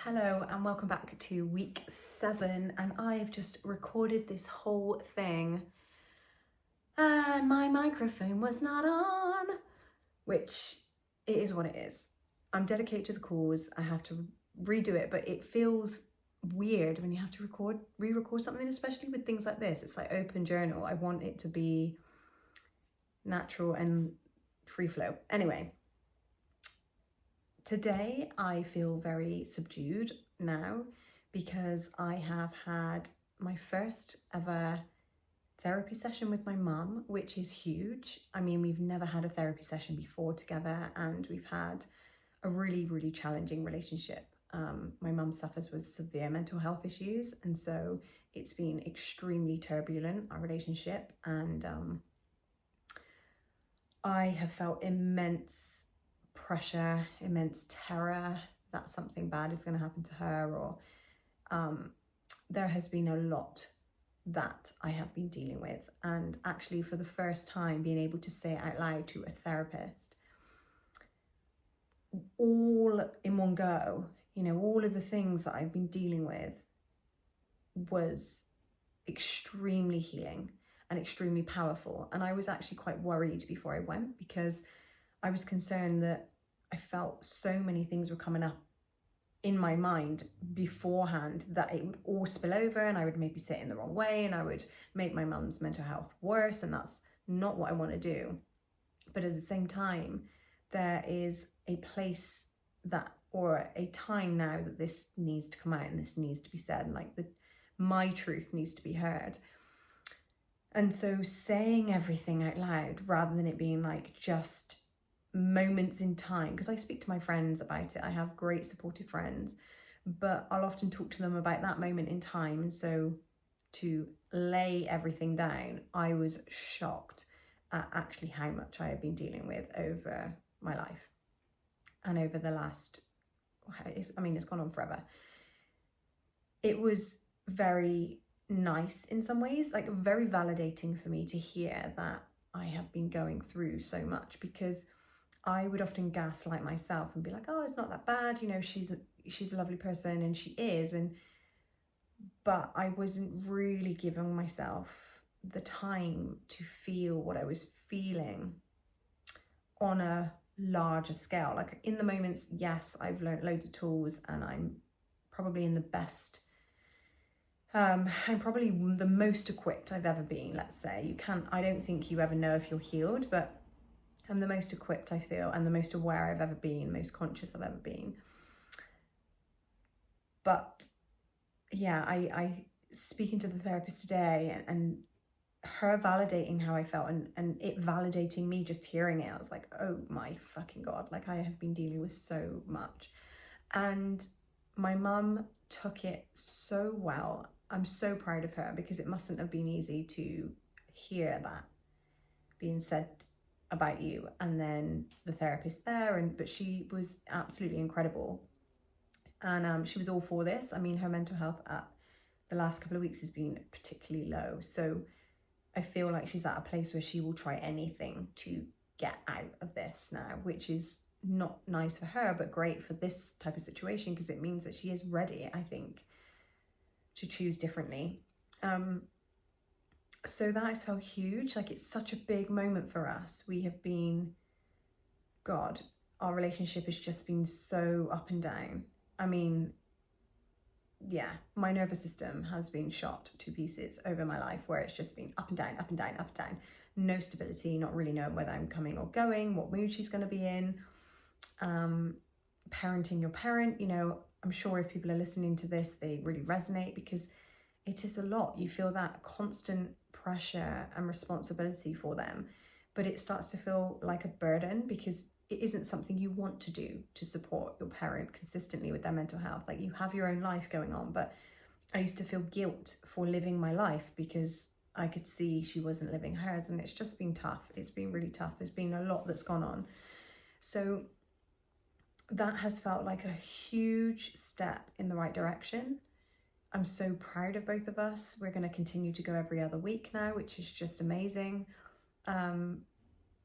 Hello and welcome back to week 7, and I've just recorded this whole thing and my microphone was not on, which it is what it is. I'm dedicated to the cause. I have to redo it, but it feels weird when you have to re-record something, especially with things like this. It's like open journal. I want it to be natural and free flow. Anyway, today I feel very subdued now because I have had my first ever therapy session with my mum, which is huge. I mean, we've never had a therapy session before together, and we've had a really, really challenging relationship. My mum suffers with severe mental health issues, and so it's been extremely turbulent, our relationship, and I have felt immense pressure, immense terror that something bad is going to happen to her, or there has been a lot that I have been dealing with. And actually, for the first time, being able to say it out loud to a therapist, all in one go, all of the things that I've been dealing with was extremely healing and extremely powerful. And I was actually quite worried before I went, because I was concerned that I felt so many things were coming up in my mind beforehand that it would all spill over and I would maybe sit in the wrong way and I would make my mum's mental health worse, and that's not what I want to do. But at the same time, there is a place or a time now that this needs to come out and this needs to be said, and my truth needs to be heard. And so saying everything out loud, rather than it being like just moments in time, because I speak to my friends about it. I have great supportive friends, but I'll often talk to them about that moment in time. And so to lay everything down, I was shocked at actually how much I have been dealing with over my life and over the last, it's gone on forever. It was very nice in some ways, like very validating for me to hear that I have been going through so much, because I would often gaslight myself and be like, oh, it's not that bad, she's a lovely person, and she is, but I wasn't really giving myself the time to feel what I was feeling on a larger scale. Like in the moments, yes, I've learned loads of tools and I'm probably in the best, I'm probably the most equipped I've ever been, let's say. I don't think you ever know if you're healed, but I'm the most equipped I feel, and the most aware I've ever been, most conscious I've ever been. But yeah, I speaking to the therapist today and her validating how I felt and it validating me, just hearing it, I was like, oh my fucking God, like I have been dealing with so much. And my mum took it so well. I'm so proud of her, because it mustn't have been easy to hear that being said about you, and then the therapist there, but she was absolutely incredible, and she was all for this. I mean, her mental health at the last couple of weeks has been particularly low, so I feel like she's at a place where she will try anything to get out of this now, which is not nice for her, but great for this type of situation, because it means that she is ready, I think, to choose differently. So that has felt huge. Like, it's such a big moment for us. We have been, God, our relationship has just been so up and down. I mean, yeah, my nervous system has been shot to pieces over my life, where it's just been up and down, up and down, up and down. No stability, not really knowing whether I'm coming or going, what mood she's going to be in. Parenting your parent, I'm sure if people are listening to this, they really resonate, because it is a lot. You feel that constant pressure and responsibility for them, but it starts to feel like a burden, because it isn't something you want to do, to support your parent consistently with their mental health. Like, you have your own life going on, but I used to feel guilt for living my life because I could see she wasn't living hers, and it's just been tough. It's been really tough. There's been a lot that's gone on. So that has felt like a huge step in the right direction. I'm so proud of both of us. We're going to continue to go every other week now, which is just amazing. And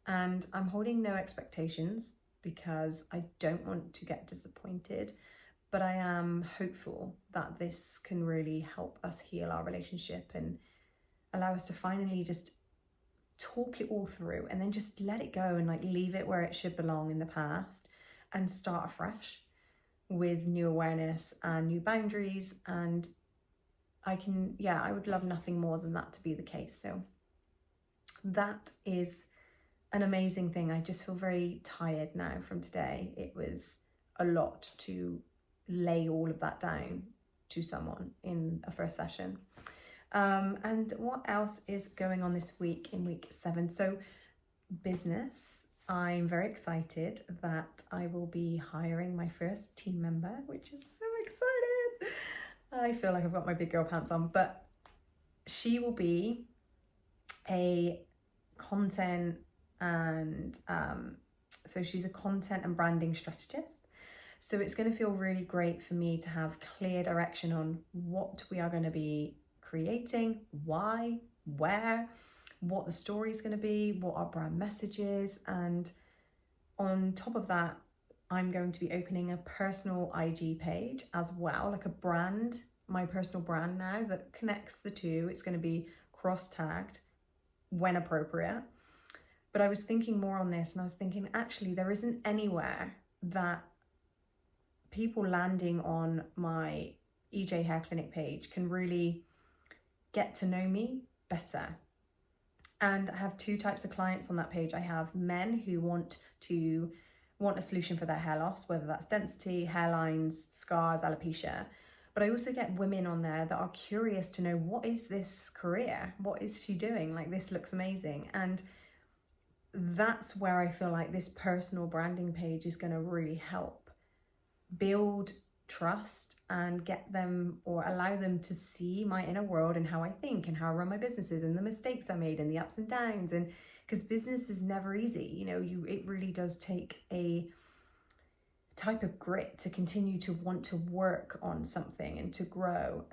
I'm holding no expectations, because I don't want to get disappointed, But I am hopeful that this can really help us heal our relationship and allow us to finally just talk it all through and then just let it go and like leave it where it should belong in the past and start afresh with new awareness and new boundaries. And I would love nothing more than that to be the case. So that is an amazing thing. I just feel very tired now from today. It was a lot to lay all of that down to someone in a first session. And what else is going on this week in week 7? So business, I'm very excited that I will be hiring my first team member, which is so excited. I feel like I've got my big girl pants on, but she will be a content and so she's a content and branding strategist. So it's going to feel really great for me to have clear direction on what we are going to be creating, why, where, what the story is going to be, what our brand message is. And on top of that, I'm going to be opening a personal IG page as well, like a brand, my personal brand now that connects the two. It's going to be cross-tagged when appropriate. But I was thinking more on this and I was thinking, actually, there isn't anywhere that people landing on my EJ Hair Clinic page can really get to know me better. And I have 2 types of clients on that page. I have men who want a solution for their hair loss, whether that's density, hairlines, scars, alopecia. But I also get women on there that are curious to know, what is this career? What is she doing? Like, this looks amazing. And that's where I feel like this personal branding page is going to really help build trust and get them, or allow them to see my inner world and how I think and how I run my businesses and the mistakes I made and the ups and downs. And because business is never easy, you know, it really does take a type of grit to continue to want to work on something and to grow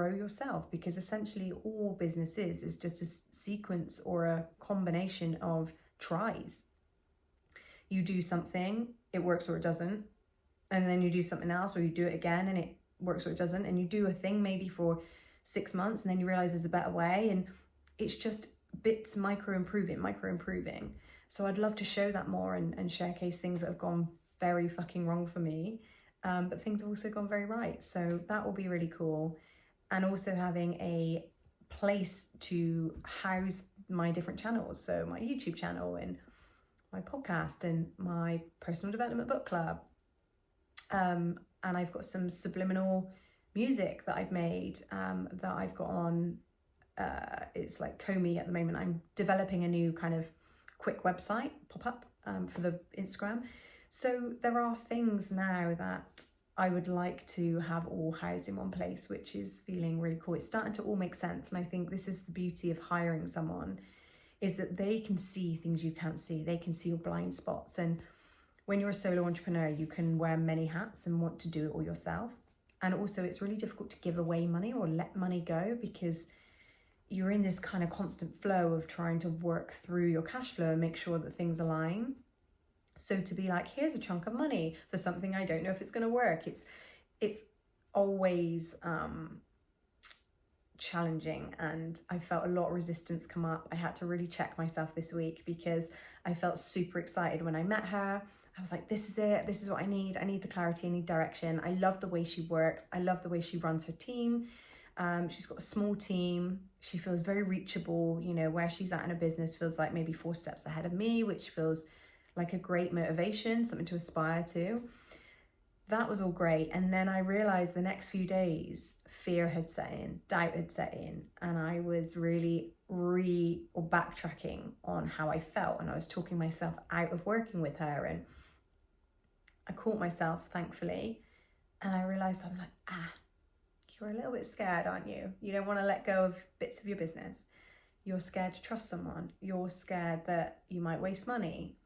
yourself, because essentially all business is just a sequence or a combination of tries. You do something, it works or it doesn't, and then you do something else, or you do it again and it works or it doesn't, and you do a thing maybe for 6 months and then you realize there's a better way, and it's just bits micro improving. So I'd love to show that more and showcase things that have gone very fucking wrong for me, but things have also gone very right. So that will be really cool. And also having a place to house my different channels, so my YouTube channel and my podcast and my personal development book club. And I've got some subliminal music that I've made that I've got on, it's like Comey at the moment. I'm developing a new kind of quick website pop-up for the Instagram. So there are things now that I would like to have all housed in one place, which is feeling really cool. It's starting to all make sense. And I think this is the beauty of hiring someone, is that they can see things you can't see. They can see your blind spots. And when you're a solo entrepreneur, you can wear many hats and want to do it all yourself. And also it's really difficult to give away money or let money go, because you're in this kind of constant flow of trying to work through your cash flow and make sure that things align. So to be like, here's a chunk of money for something I don't know if it's going to work, it's always challenging. And I felt a lot of resistance come up. I had to really check myself this week, because I felt super excited when I met her. I was like, this is it. This is what I need. I need the clarity. I need direction. I love the way she works. I love the way she runs her team. She's got a small team. She feels very reachable. You know, where she's at in her business feels like maybe 4 steps ahead of me, which feels like a great motivation, something to aspire to. That was all great. And then I realized the next few days, fear had set in, doubt had set in, and I was really backtracking on how I felt. And I was talking myself out of working with her, and I caught myself, thankfully, and I realized I'm like, you're a little bit scared, aren't you? You don't want to let go of bits of your business. You're scared to trust someone. You're scared that you might waste money.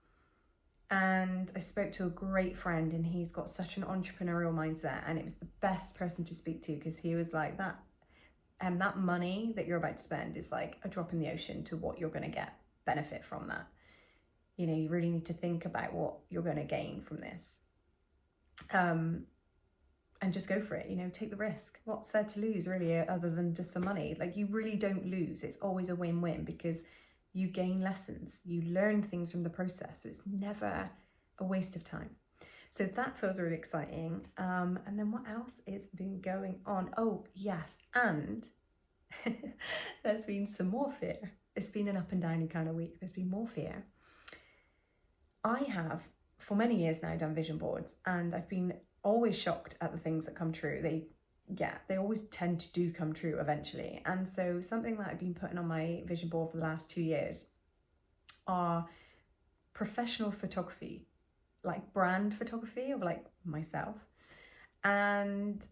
And I spoke to a great friend, and he's got such an entrepreneurial mindset, and it was the best person to speak to, because he was like, that money that you're about to spend is like a drop in the ocean to what you're going to get benefit from that. You know, you really need to think about what you're going to gain from this. and just go for it, you know, take the risk. What's there to lose really, other than just some money? Like, you really don't lose. It's always a win-win, because you gain lessons, you learn things from the process. So it's never a waste of time. So that feels really exciting. And then what else has been going on? Oh, yes. And there's been some more fear. It's been an up and downy kind of week. There's been more fear. I have, for many years now, done vision boards, and I've been always shocked at the things that come true. They always tend to do come true eventually. And so something that I've been putting on my vision board for the last 2 years are professional photography, like brand photography of like myself. And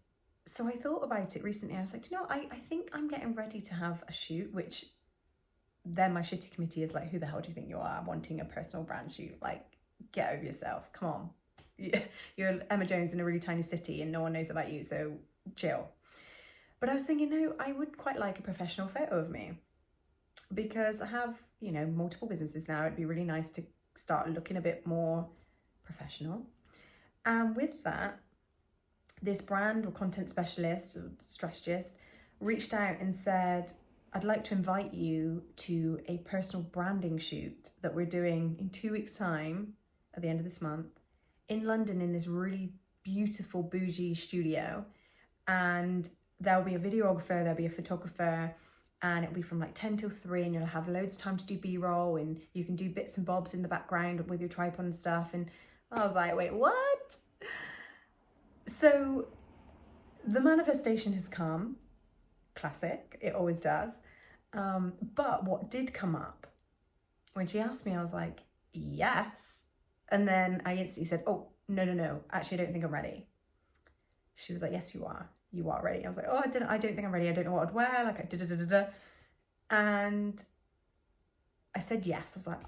so I thought about it recently. I was like, you know, I think I'm getting ready to have a shoot, which then my shitty committee is like, who the hell do you think you are, wanting a personal brand shoot? Like, get over yourself, come on. You're Emma Jones in a really tiny city and no one knows about you, so chill. But I was thinking, no, I would quite like a professional photo of me, because I have, you know, multiple businesses now. It'd be really nice to start looking a bit more professional. And with that, this brand or content specialist or strategist reached out and said, I'd like to invite you to a personal branding shoot that we're doing in 2 weeks' time at the end of this month in London, in this really beautiful bougie studio. And there'll be a videographer, there'll be a photographer, and it'll be from like 10 till 3, and you'll have loads of time to do B-roll, and you can do bits and bobs in the background with your tripod and stuff. And I was like, wait, what? So the manifestation has come. Classic, it always does. But what did come up, when she asked me, I was like, yes. And then I instantly said, oh, no, actually, I don't think I'm ready. She was like, yes, you are ready. I was like, oh, I don't think I'm ready. I don't know what I'd wear. Like, And I said yes. I was like,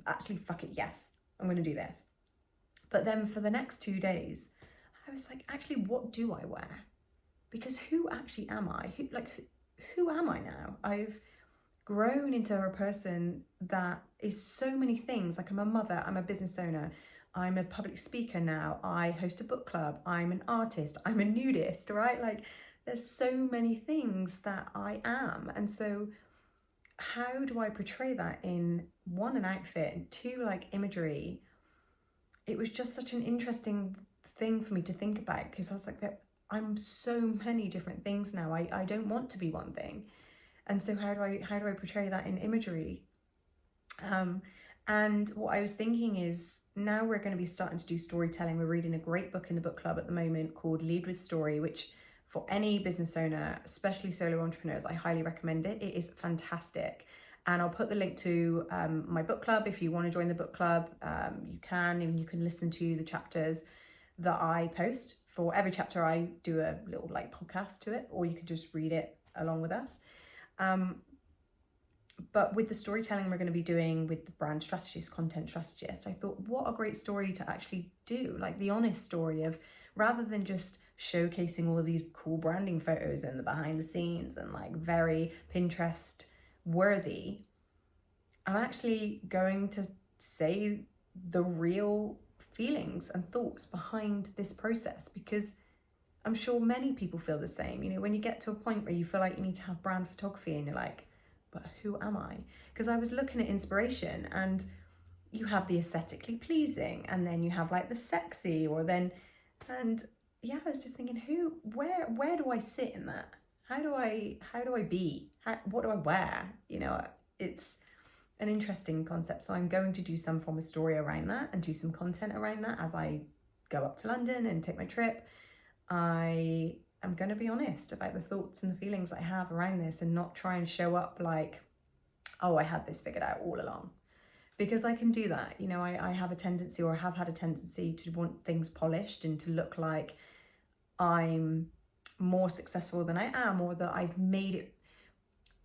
actually, fuck it, yes, I'm going to do this. But then for the next 2 days, I was like, actually, what do I wear? Because who actually am I? Who am I now? I've grown into a person that is so many things. Like, I'm a mother, I'm a business owner, I'm a public speaker now, I host a book club, I'm an artist, I'm a nudist, right? Like, there's so many things that I am. And so how do I portray that in, one, an outfit, and two, like, imagery? It was just such an interesting thing for me to think about, because I was like, I'm so many different things now. I don't want to be one thing. And so how do I portray that in imagery? And what I was thinking is, now we're going to be starting to do storytelling. We're reading a great book in the book club at the moment called Lead with Story, which for any business owner, especially solo entrepreneurs, I highly recommend it. It is fantastic. And I'll put the link to my book club. If you want to join the book club, you can, and you can listen to the chapters that I post. For every chapter, I do a little like podcast to it, or you could just read it along with us. But with the storytelling we're going to be doing with the brand strategist, content strategist, I thought, what a great story to actually do, like the honest story of, rather than just showcasing all of these cool branding photos and the behind the scenes and like very Pinterest worthy, I'm actually going to say the real feelings and thoughts behind this process, because I'm sure many people feel the same. You know, when you get to a point where you feel like you need to have brand photography and you're like, but who am I? Because I was looking at inspiration, and you have the aesthetically pleasing, and then you have like the sexy, and yeah, I was just thinking, where do I sit in that? How do I be? What do I wear? You know, it's an interesting concept. So I'm going to do some form of story around that and do some content around that as I go up to London and take my trip. I'm going to be honest about the thoughts and the feelings I have around this, and not try and show up like, oh, I had this figured out all along. Because I can do that. You know, I have a tendency, or have had a tendency, to want things polished and to look like I'm more successful than I am, or that I've made it,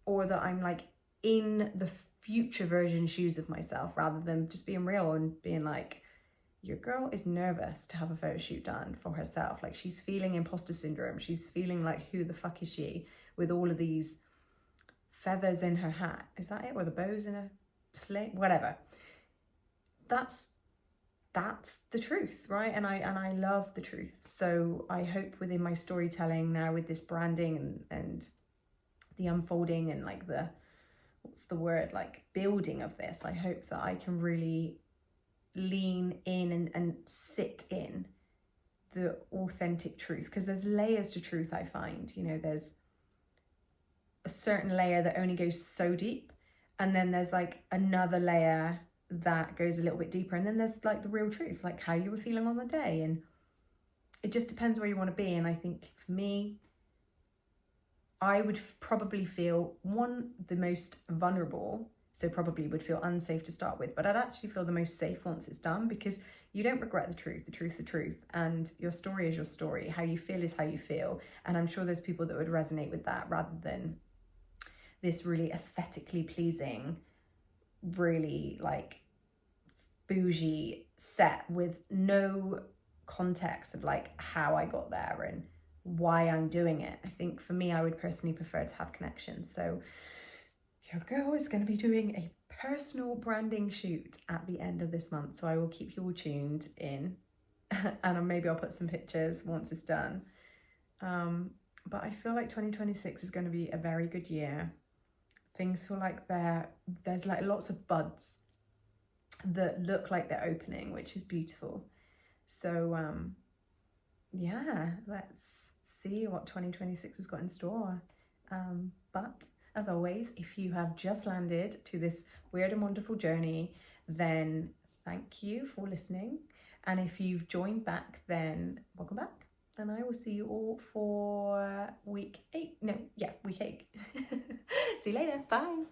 or that I'm like in the future version shoes of myself, rather than just being real and being like, your girl is nervous to have a photo shoot done for herself. Like, she's feeling imposter syndrome. She's feeling like, who the fuck is she with all of these feathers in her hat? Is that it? Or the bows in her sling? Whatever. That's that's the truth, right? And I love the truth. So I hope within my storytelling now, with this branding and the unfolding and like the, what's the word, like building of this, I hope that I can really lean in and sit in the authentic truth, because there's layers to truth. I find, you know, there's a certain layer that only goes so deep, and then there's like another layer that goes a little bit deeper, and then there's like the real truth, like how you were feeling on the day. And it just depends where you want to be. And I think for me, I would probably feel the most vulnerable, so probably would feel unsafe to start with, but I'd actually feel the most safe once it's done, because you don't regret the truth, and your story is your story. How you feel is how you feel. And I'm sure there's people that would resonate with that, rather than this really aesthetically pleasing, really like bougie set with no context of like how I got there and why I'm doing it. I think for me, I would personally prefer to have connection. So your girl is going to be doing a personal branding shoot at the end of this month, so I will keep you all tuned in and maybe I'll put some pictures once it's done. But I feel like 2026 is going to be a very good year. Things feel like there's like lots of buds that look like they're opening, which is beautiful. So yeah, let's see what 2026 has got in store. But as always, if you have just landed to this weird and wonderful journey, then thank you for listening. And if you've joined back, then welcome back. And I will see you all for week 8. See you later. Bye.